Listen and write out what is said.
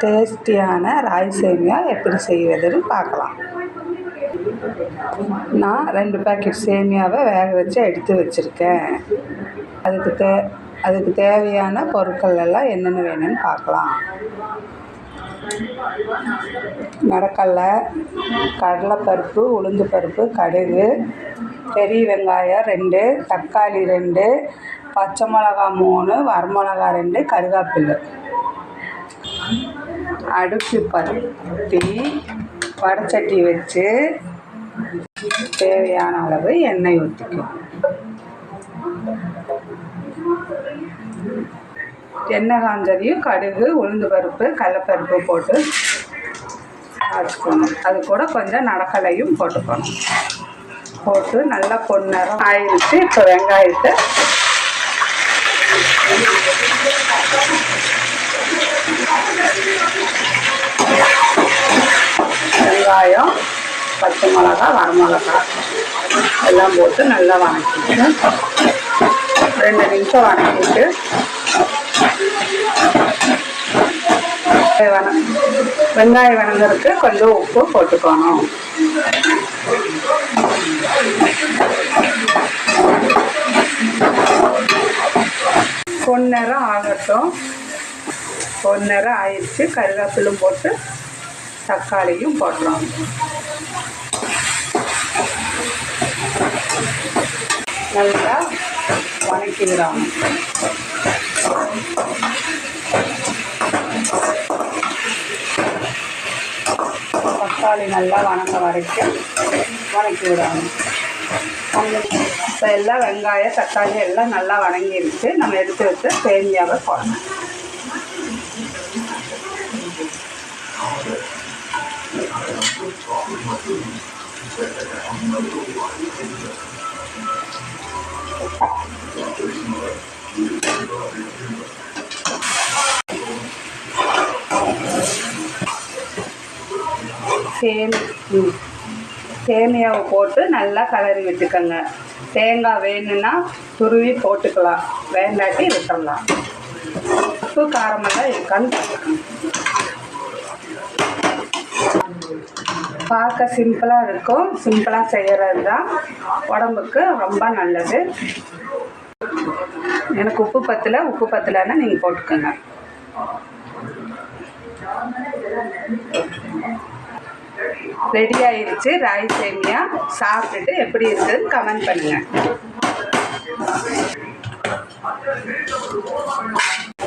டேஸ்டியான ராகி சேமியா எப்படி செய்வதுன்னு பார்க்கலாம். நான் 2 பேக்கெட் சேமியாவை வேக வச்சு எடுத்து வச்சுருக்கேன். அதுக்கு தேவையான பொருட்கள் எல்லாம் என்னென்ன வேணும்னு பார்க்கலாம். நடக்கடலை, கடலைப்பருப்பு, உளுந்து பருப்பு, கடுகு, பெரிய வெங்காயம் 2, தக்காளி 2, பச்சை மிளகா 3, வரமிளகா 2, கருவேப்பிலை. அடுப்பு பற்றி வடச்சட்டி வச்சு தேவையான அளவு எண்ணெய் ஊற்றிக்கும். எண்ணெய் காஞ்சதையும் கடுகு, உளுந்து பருப்பு, கடலைப்பருப்பு போட்டு வச்சுக்கணும். அது கூட கொஞ்சம் நடக்கலையும் போட்டுக்கணும். போட்டு நல்லா பொன்னிறம் ஆயிடுச்சு. இப்போ வெங்காயத்தை வெங்காயம், பச்சை மிளகா, வரமிளகா எல்லாம் போட்டு நல்லா வதக்கிட்டு 2 நிமிஷம் வதக்கிட்டு வெங்காயம் வதங்கிறதுக்கு கொஞ்சம் உப்பு போட்டுக்கணும். பொன்னிறம் ஆகட்டும். பொன்னிறம் ஆயிடுச்சு. கருவேப்பிலும் போட்டு தக்காளியும் போட்டுறோம். நல்லா வதக்கிடுறோம். தக்காளி நல்லா வதங்க வரைக்கும் வதக்கி விடணும். இப்போ எல்லாம் வெங்காயம், தக்காளி எல்லாம் நல்லா வதங்கிருச்சு. நம்ம எடுத்து வச்சு சேமியாவை போடணும். சேமியாவை போட்டு நல்லா கலரி விட்டுக்கோங்க. தேங்காய் வேணும்னா துருவி போட்டுக்கலாம், வேண்டாட்டி விட்டுடலாம். உப்பு காரமெல்லாம் இருக்கான்னு பார்த்துக்கணும். பார்க்க சிம்பிளாக இருக்கும். சிம்பிளாக செய்கிறது தான் உடம்புக்கு ரொம்ப நல்லது. எனக்கு உப்பு பத்தலைன்னா நீங்கள் போட்டுக்கோங்க. ரெடி ஆயிடுச்சு ராகி சேமியா. சாப்பிட்டுட்டு எப்படி இருக்குதுன்னு கமெண்ட் பண்ணுங்கள்.